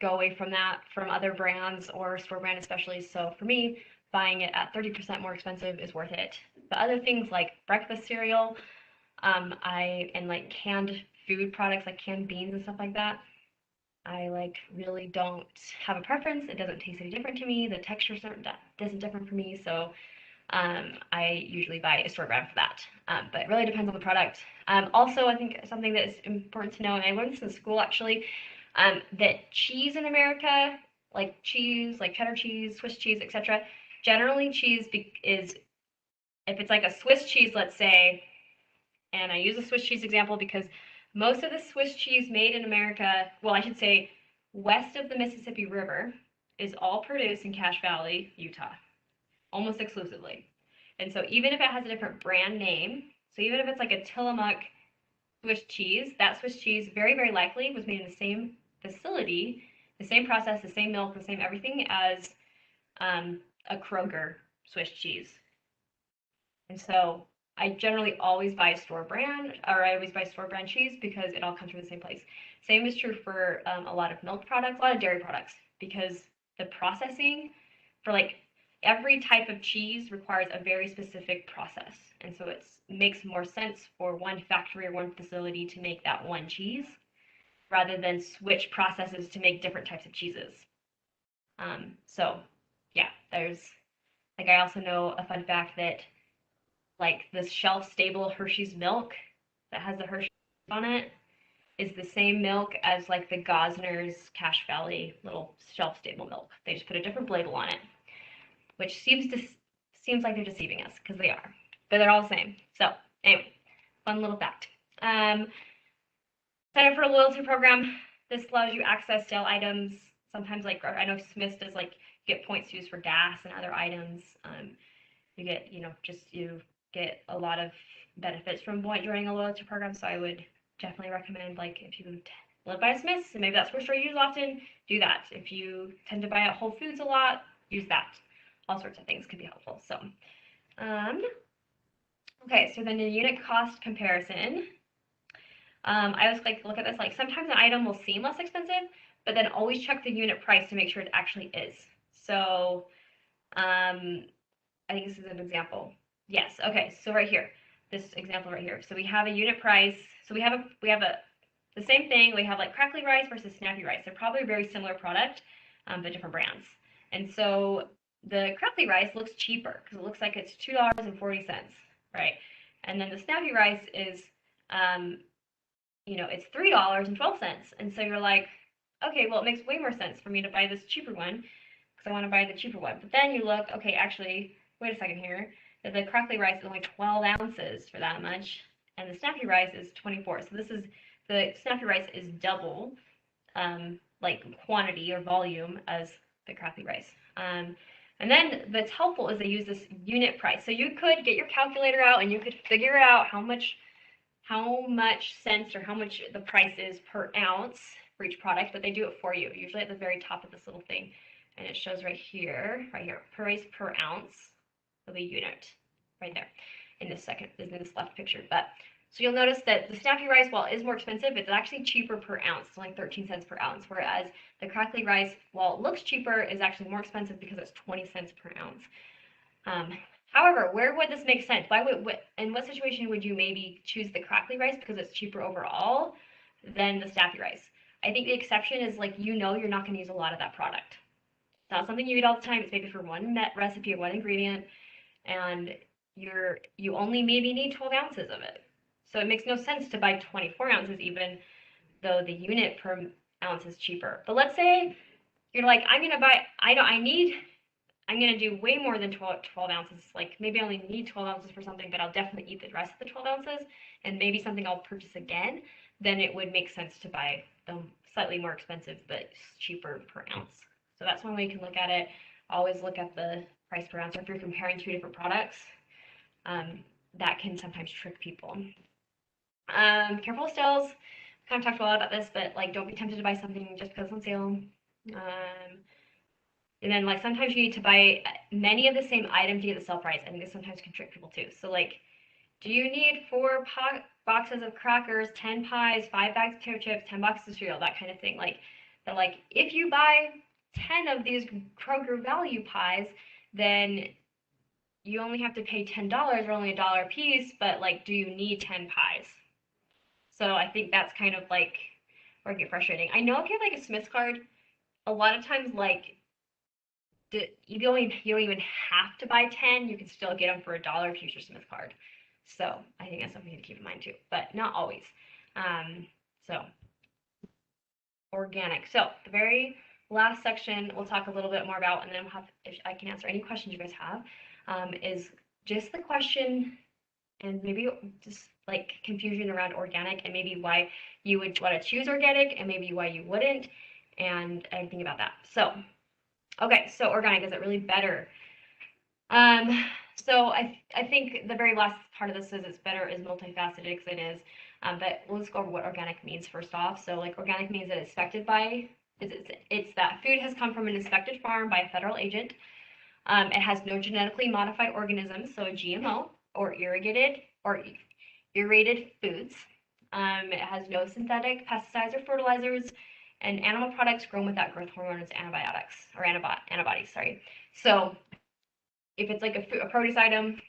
go away from that from other brands or store brand especially. So for me, buying it at 30% more expensive is worth it. But other things like breakfast cereal, and like canned food products like canned beans and stuff like that, I like really don't have a preference. It doesn't taste any different to me. The texture isn't different for me. So I usually buy a store brand for that, but it really depends on the product. Also, I think something that is important to know, and I learned this in school actually, that cheese in America, like cheddar cheese, Swiss cheese, etc., generally cheese is, if it's like a Swiss cheese, let's say, and I use a Swiss cheese example because most of the Swiss cheese made in America, well, I should say west of the Mississippi River, is all produced in Cache Valley, Utah, almost exclusively. And so even if it has a different brand name, so even if it's like a Tillamook Swiss cheese, that Swiss cheese very, very likely was made in the same facility, the same process, the same milk, the same everything as a Kroger Swiss cheese. And so I generally always buy store brand, or I always buy store brand cheese because it all comes from the same place. Same is true for a lot of milk products, a lot of dairy products, because the processing for like every type of cheese requires a very specific process. And so it makes more sense for one factory or one facility to make that one cheese rather than switch processes to make different types of cheeses. So yeah, there's like, I also know a fun fact that like the shelf stable Hershey's milk that has the Hershey on it is the same milk as like the Gosner's Cache Valley little shelf stable milk. They just put a different label on it, which seems like they're deceiving us, because they are, but they're all the same. So anyway, fun little fact. Sign up for a loyalty program. This allows you access to items. Sometimes, like, I know Smith's does, like, get points used for gas and other items. You get, you get a lot of benefits from joining a loyalty program. So I would definitely recommend, like, if you live by a Smith's and maybe that's where you use often, do that. If you tend to buy at Whole Foods a lot, use that. All sorts of things could be helpful. So, okay, so then the unit cost comparison. I always like to look at this, like sometimes an item will seem less expensive, but then always check the unit price to make sure it actually is. So I think this is an example. Yes, okay, so right here, this example right here. So we have a unit price. So we have the same thing. We have like crackly rice versus snappy rice. They're probably a very similar product, but different brands. And so the crackly rice looks cheaper because it looks like it's $2.40, right? And then the snappy rice is, it's $3.12. And so you're like, okay, well, it makes way more sense for me to buy this cheaper one because I want to buy the cheaper one. But then you look, okay, actually, wait a second here. The crackly rice is only 12 ounces for that much, and the snappy rice is 24. So the snappy rice is double, like quantity or volume as the crackly rice. And then that's helpful is they use this unit price. So you could get your calculator out and you could figure out how much cents or how much the price is per ounce for each product, but they do it for you, usually at the very top of this little thing. And it shows right here, price per ounce of a unit, right there. in this left picture. But so you'll notice that the snappy rice, while it is more expensive, it's actually cheaper per ounce, so like 13 cents per ounce, whereas the crackly rice, while it looks cheaper, is actually more expensive because it's 20 cents per ounce. However, where would this make sense? In what situation would you maybe choose the crackly rice because it's cheaper overall than the snappy rice? I think the exception is like, you're not going to use a lot of that product. It's not something you eat all the time. It's maybe for one recipe or one ingredient, and you only maybe need 12 ounces of it. So it makes no sense to buy 24 ounces, even though the unit per ounce is cheaper. But let's say you're like, I'm going to do way more than 12 ounces. Like maybe I only need 12 ounces for something, but I'll definitely eat the rest of the 12 ounces, and maybe something I'll purchase again. Then it would make sense to buy the slightly more expensive but cheaper per ounce. So that's one way you can look at it. Always look at the price per ounce, or if you're comparing two different products, that can sometimes trick people. Careful with sales. Kind of talked a lot about this, but like, don't be tempted to buy something just because it's on sale. And then like, sometimes you need to buy many of the same items to get the sale price, and this sometimes can trick people too. So like, do you need 4 boxes of crackers, 10 pies, 5 bags of potato chips, 10 boxes of cereal, that kind of thing? Like, they're like, if you buy 10 of these Kroger value pies, then you only have to pay $10 or only $1 a piece, but like, do you need 10 pies? So I think that's kind of like where it gets frustrating. I know if you have like a Smith's card, a lot of times like you don't even have to buy 10. You can still get them for $1 if you use your Smith's card. So I think that's something to keep in mind too, but not always. So organic. So the very last section we'll talk a little bit more about, and then if I can answer any questions you guys have, is just the question and maybe just like confusion around organic, and maybe why you would want to choose organic and maybe why you wouldn't, and anything about that. So, okay, so organic, is it really better? So I think the very last part of this is it's better is multifaceted, because it is. But let's go over what organic means first off. So like, organic means that it's that food has come from an inspected farm by a federal agent. It has no genetically modified organisms, so a GMO, or irrigated foods. It has no synthetic pesticides or fertilizers, and animal products grown without growth hormones, antibodies. Sorry. So if it's like a produce item,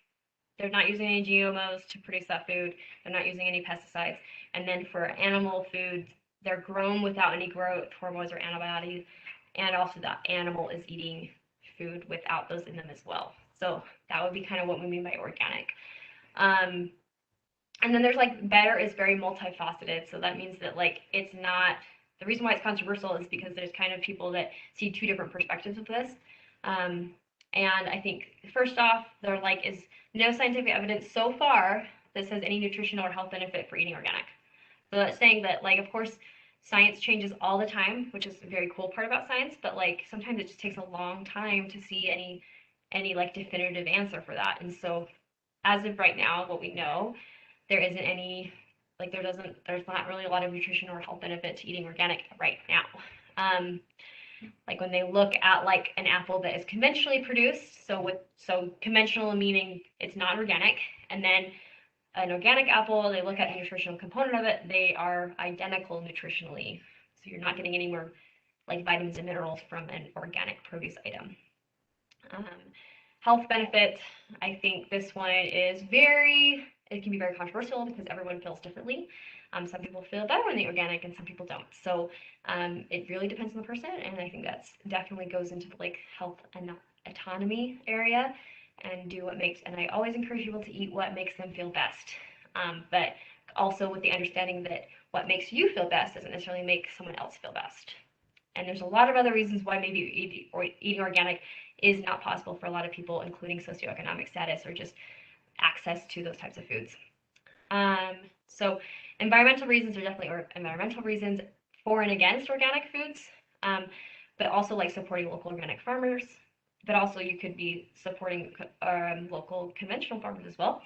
they're not using any GMOs to produce that food. They're not using any pesticides. And then for animal foods, they're grown without any growth hormones or antibodies, and also the animal is eating food without those in them as well. So that would be kind of what we mean by organic. And then there's like, better is very multifaceted. So that means that like, it's not, the reason why it's controversial is because there's kind of people that see two different perspectives of this. And I think first off, there like is no scientific evidence so far that says any nutritional or health benefit for eating organic. So that's saying that like, of course, science changes all the time, which is a very cool part about science, but like, sometimes it just takes a long time to see any like definitive answer for that. And so as of right now, what we know, there isn't any, like, there's not really a lot of nutrition or health benefit to eating organic right now. Like when they look at like an apple that is conventionally produced, so conventional meaning it's not organic, and then an organic apple, they look at the nutritional component of it, they are identical nutritionally. So you're not getting any more like vitamins and minerals from an organic produce item. Health benefit, I think this one is it can be very controversial because everyone feels differently. Some people feel better when they organic and some people don't. So it really depends on the person, and I think that's definitely goes into the like health and autonomy area, and I always encourage people to eat what makes them feel best. But also with the understanding that what makes you feel best doesn't necessarily make someone else feel best. And there's a lot of other reasons why maybe eating organic is not possible for a lot of people, including socioeconomic status or just access to those types of foods. So environmental reasons are definitely environmental reasons for and against organic foods, but also like supporting local organic farmers, but also you could be supporting local conventional farmers as well.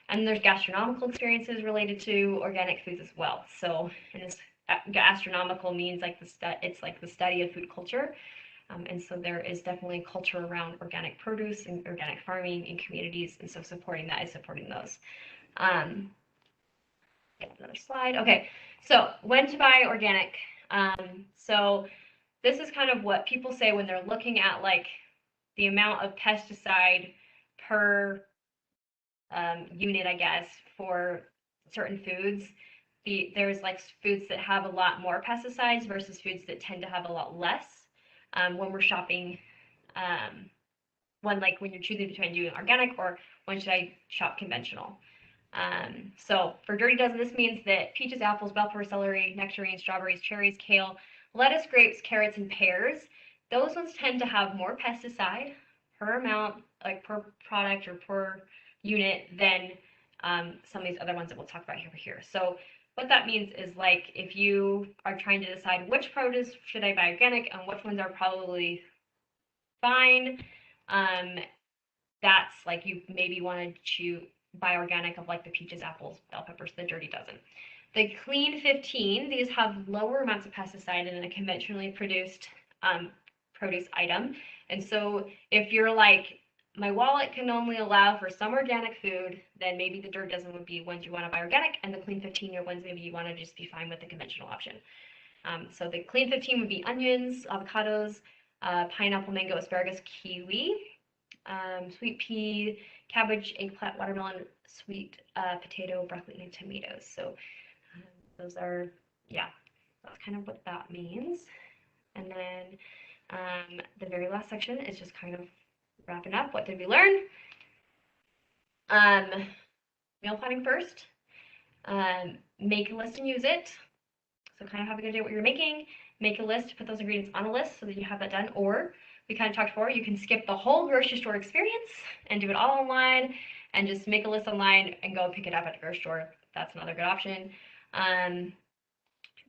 And there's gastronomical experiences related to organic foods as well. So, and this gastronomical means like it's like the study of food culture. And so there is definitely a culture around organic produce and organic farming in communities, and so supporting that is supporting those. Get another slide. Okay, so when to buy organic. So this is kind of what people say when they're looking at like the amount of pesticide per unit, I guess, for certain foods. There's like foods that have a lot more pesticides versus foods that tend to have a lot less when we're shopping. When you're choosing between doing organic or when should I shop conventional. So for Dirty Dozen, this means that peaches, apples, bell pepper, celery, nectarines, strawberries, cherries, kale, lettuce, grapes, carrots, and pears. Those ones tend to have more pesticide per amount, like per product or per unit than some of these other ones that we'll talk about here. So what that means is like if you are trying to decide which produce should I buy organic and which ones are probably fine, that's like you maybe want to buy organic of like the peaches, apples, bell peppers, the Dirty Dozen. The Clean 15, these have lower amounts of pesticide than a conventionally produced produce item. And so if you're like, my wallet can only allow for some organic food, then maybe the Dirty Dozen would be ones you want to buy organic, and the Clean 15 are ones maybe you want to just be fine with the conventional option. So the Clean 15 would be onions, avocados, pineapple, mango, asparagus, kiwi, sweet pea, cabbage, eggplant, watermelon, sweet potato, broccoli, and tomatoes. So those are, yeah, that's kind of what that means. And then the very last section is just kind of wrapping up. What did we learn? Meal planning first. Make a list and use it. So kind of have a good idea what you're making. Make a list, put those ingredients on a list so that you have that done. Or we kind of talked before, you can skip the whole grocery store experience and do it all online and just make a list online and go pick it up at the grocery store. That's another good option.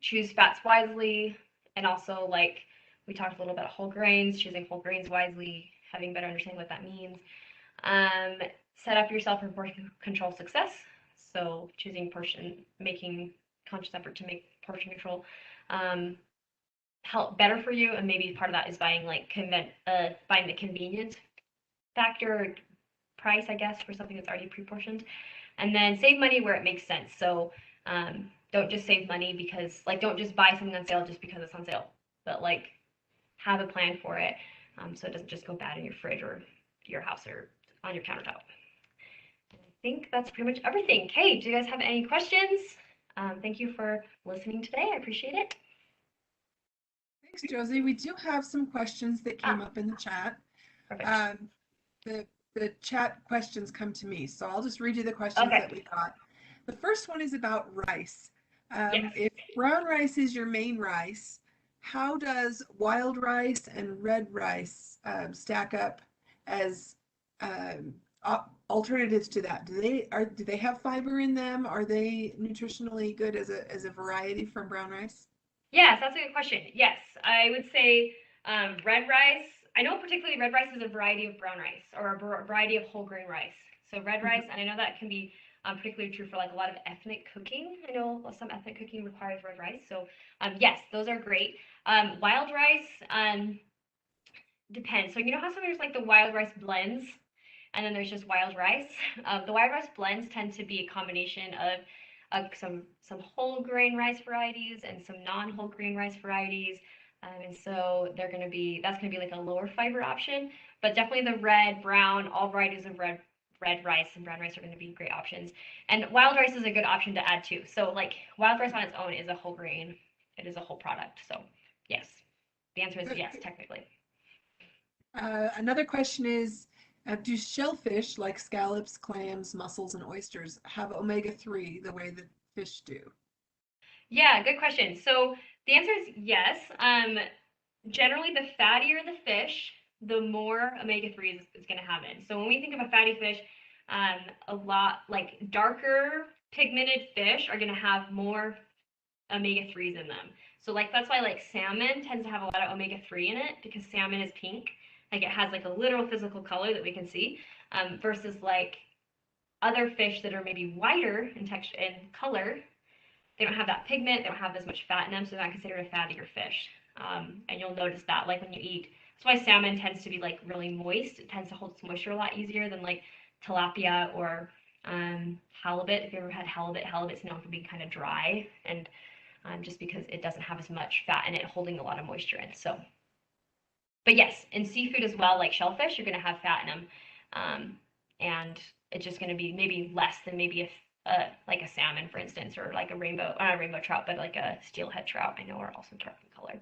Choose fats wisely, and also like we talked a little about whole grains, choosing whole grains wisely, having better understanding what that means. Set up yourself for portion control success. So choosing making conscious effort to make portion control help better for you, and maybe part of that is buying buying the convenience factor price, I guess, for something that's already pre-portioned. And then save money where it makes sense. So don't just save money because don't just buy something on sale just because it's on sale, but like have a plan for it so it doesn't just go bad in your fridge or your house or on your countertop. I think that's pretty much everything. Okay, do you guys have any questions? Thank you for listening today. I appreciate it. Thanks, Josie. We do have some questions that came up in the chat. Perfect. The chat questions come to me, so I'll just read you the questions that we got. The first one is about rice. Yes. If brown rice is your main rice, how does wild rice and red rice stack up as alternatives to that? Do they have fiber in them? Are they nutritionally good as a variety from brown rice? Yes, that's a good question. Yes, I would say red rice. I know particularly red rice is a variety of brown rice or a variety of whole grain rice. So red rice, and I know that can be particularly true for like a lot of ethnic cooking. I know some ethnic cooking requires red rice. So yes, those are great. Wild rice depends. So you know how some there's like the wild rice blends, and then there's just wild rice. The wild rice blends tend to be a combination of some whole grain rice varieties and some non-whole grain rice varieties. And so that's going to be like a lower fiber option, but definitely the red, brown, all varieties of red rice and brown rice are going to be great options. And wild rice is a good option to add too. So like wild rice on its own is a whole grain. It is a whole product. So yes, the answer is yes, technically. Another question is, do shellfish like scallops, clams, mussels, and oysters have omega-3 the way that fish do? Yeah, good question. So the answer is yes. Generally, the fattier the fish, the more omega-3 is going to have in. So when we think of a fatty fish, a lot like darker pigmented fish are going to have more omega-3s in them. So like that's why like salmon tends to have a lot of omega-3 in it because salmon is pink. Like it has like a literal physical color that we can see versus like other fish that are maybe whiter in texture and color. They don't have that pigment, they don't have as much fat in them, so they're not considered a fattier fish. And you'll notice that like when you eat That's why salmon tends to be like really moist. It tends to hold its moisture a lot easier than like tilapia or halibut. If you ever had halibut, halibut's known for being kind of dry, and just because it doesn't have as much fat in it, holding a lot of moisture in. So, but yes, in seafood as well, like shellfish, you're going to have fat in them, and it's just going to be maybe less than maybe like a salmon, for instance, or like a rainbow, not a rainbow trout, but like a steelhead trout. I know are also dark in color.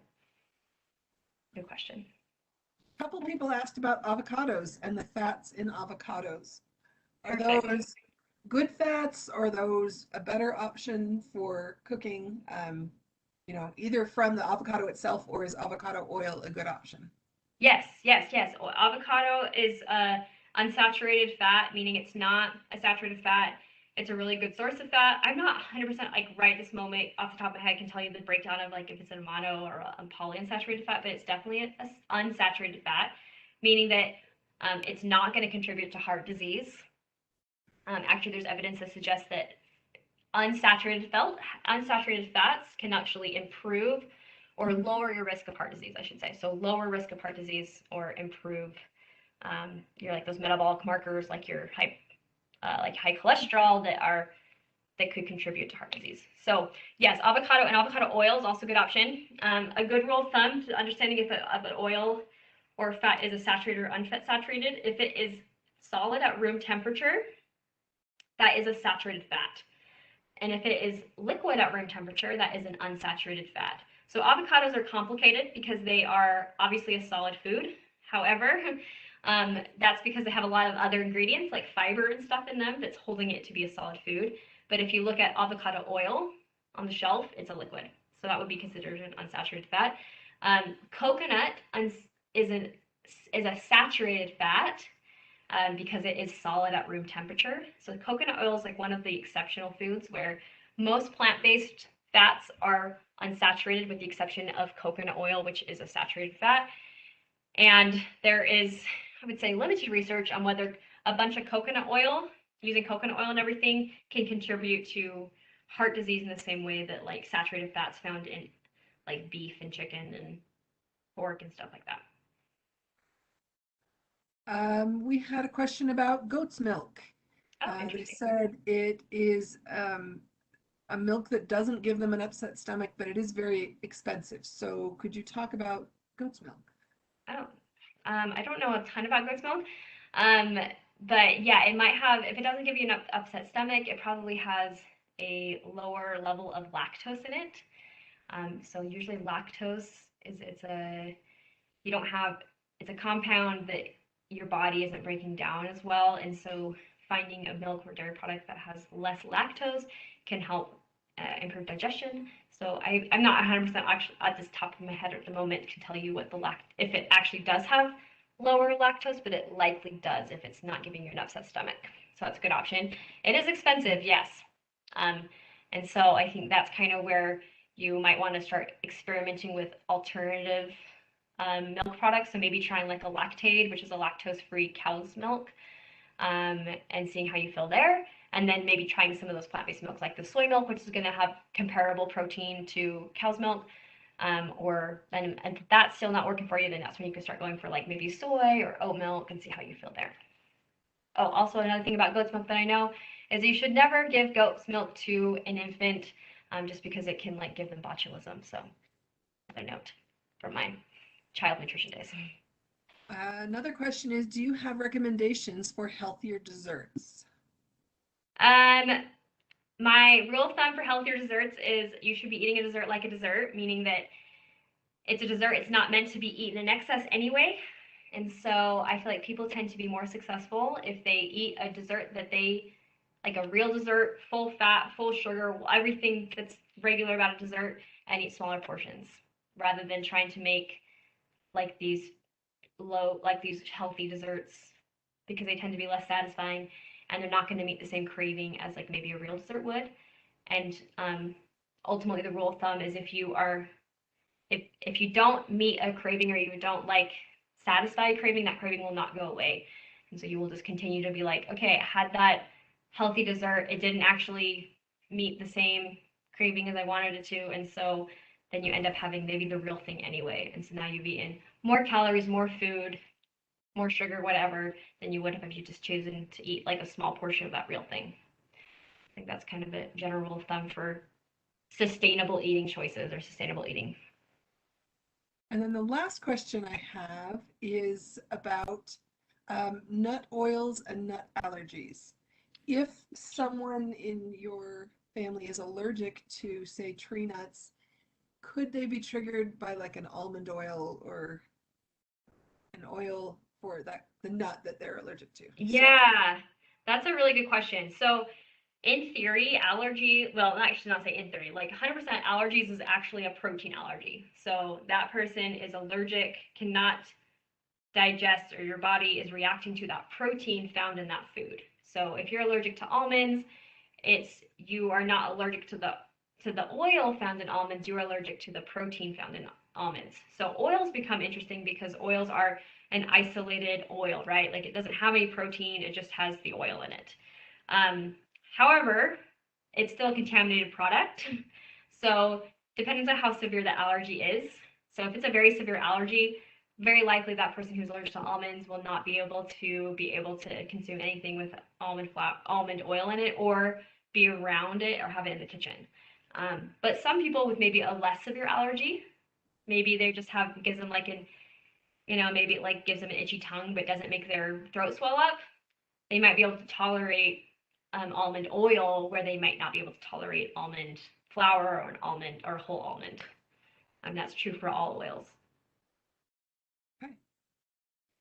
Good question. A couple people asked about avocados and the fats in avocados. Are Perfect. those good fats, or are those a better option for cooking? Either from the avocado itself, or is avocado oil a good option? Yes, yes, yes. Avocado is unsaturated fat, meaning it's not a saturated fat. It's a really good source of fat. I'm not 100% like right this moment off the top of my head can tell you the breakdown of like if it's a mono or a polyunsaturated fat, but it's definitely an unsaturated fat, meaning that it's not going to contribute to heart disease. Actually, there's evidence that suggests that unsaturated fats can actually improve or lower your risk of heart disease, I should say. So lower risk of heart disease or improve your like those metabolic markers like your high cholesterol that could contribute to heart disease. So yes, avocado and avocado oil is also a good option. A good rule of thumb to understanding if an oil or fat is a saturated or unsaturated, if it is solid at room temperature, that is a saturated fat. And if it is liquid at room temperature, that is an unsaturated fat. So avocados are complicated because they are obviously a solid food. However, that's because they have a lot of other ingredients like fiber and stuff in them that's holding it to be a solid food. But if you look at avocado oil on the shelf, it's a liquid. So that would be considered an unsaturated fat. Coconut is a saturated fat because it is solid at room temperature. So coconut oil is like one of the exceptional foods where most plant-based fats are unsaturated with the exception of coconut oil, which is a saturated fat. And there is, I would say, limited research on whether a bunch of coconut oil, using coconut oil and everything, can contribute to heart disease in the same way that like saturated fats found in like beef and chicken and pork and stuff like that. We had a question about goat's milk. Oh, They interesting. said it is a milk that doesn't give them an upset stomach, but it is very expensive. So could you talk about goat's milk? Oh, I don't know a ton about goat's milk, um, but yeah, it might have. If it doesn't give you an upset stomach, it probably has a lower level of lactose in it. So usually lactose is it's a you don't have it's a compound that your body isn't breaking down as well, and so finding a milk or dairy product that has less lactose can help improve digestion. So I'm not 100% actually at this top of my head at the moment to tell you what if it actually does have lower lactose, but it likely does if it's not giving you an upset stomach. So that's a good option. It is expensive, yes. Um, and so I think that's kind of where you might want to start experimenting with alternative milk products. So maybe trying like a Lactaid, which is a lactose-free cow's milk, and seeing how you feel there. And then maybe trying some of those plant-based milks like the soy milk, which is going to have comparable protein to cow's milk. And if that's still not working for you, then that's when you can start going for like maybe soy or oat milk and see how you feel there. Oh, also another thing about goat's milk that I know is you should never give goat's milk to an infant just because it can like give them botulism. So another note from my child nutrition days. Another question is, do you have recommendations for healthier desserts? My rule of thumb for healthier desserts is you should be eating a dessert like a dessert, meaning that it's a dessert, it's not meant to be eaten in excess anyway. And so I feel like people tend to be more successful if they eat a dessert that they like a real dessert, full fat, full sugar, everything that's regular about a dessert, and eat smaller portions rather than trying to make like these healthy desserts because they tend to be less satisfying and they're not going to meet the same craving as like maybe a real dessert would. And ultimately, the rule of thumb is if you don't meet a craving or you don't like satisfy a craving, that craving will not go away. And so you will just continue to be like, okay, I had that healthy dessert. It didn't actually meet the same craving as I wanted it to. And so then you end up having maybe the real thing anyway. And so now you've eaten more calories, more food, more sugar, whatever, than you would have if you just chosen to eat like a small portion of that real thing. I think that's kind of a general rule of thumb for sustainable eating choices or sustainable eating. And then the last question I have is about nut oils and nut allergies. If someone in your family is allergic to, say, tree nuts, could they be triggered by like an almond oil or an oil for the nut that they're allergic to? Yeah, that's a really good question. So in theory, allergy, well, actually not say in theory, like 100% allergies is actually a protein allergy. So that person is allergic, cannot digest, or your body is reacting to that protein found in that food. So if you're allergic to almonds, you are not allergic to the oil found in almonds, you are allergic to the protein found in almonds. So oils become interesting because oils are an isolated oil, right? Like it doesn't have any protein, it just has the oil in it. However, it's still a contaminated product. So depends on how severe the allergy is. So if it's a very severe allergy, very likely that person who's allergic to almonds will not be able to consume anything with almond oil in it, or be around it or have it in the kitchen. But some people with maybe a less severe allergy, maybe they just gives them like maybe it like gives them an itchy tongue but doesn't make their throat swell up. They might be able to tolerate almond oil where they might not be able to tolerate almond flour or an almond or whole almond. And that's true for all oils. Okay,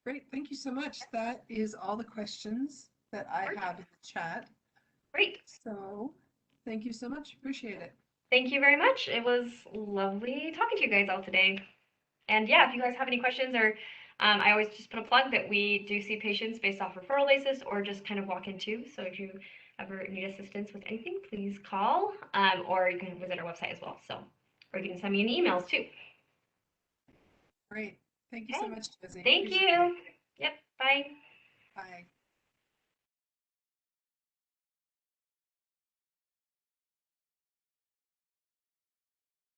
great. Thank you so much. That is all the questions that I have in the chat. Great. So thank you so much. Appreciate it. Thank you very much. It was lovely talking to you guys all today. And yeah, if you guys have any questions, or I always just put a plug that we do see patients based off referral basis or just kind of walk in too. So if you ever need assistance with anything, please call, or you can visit our website as well. So, or you can send me an emails too. Great. Thank you so much, Josie. Thank you.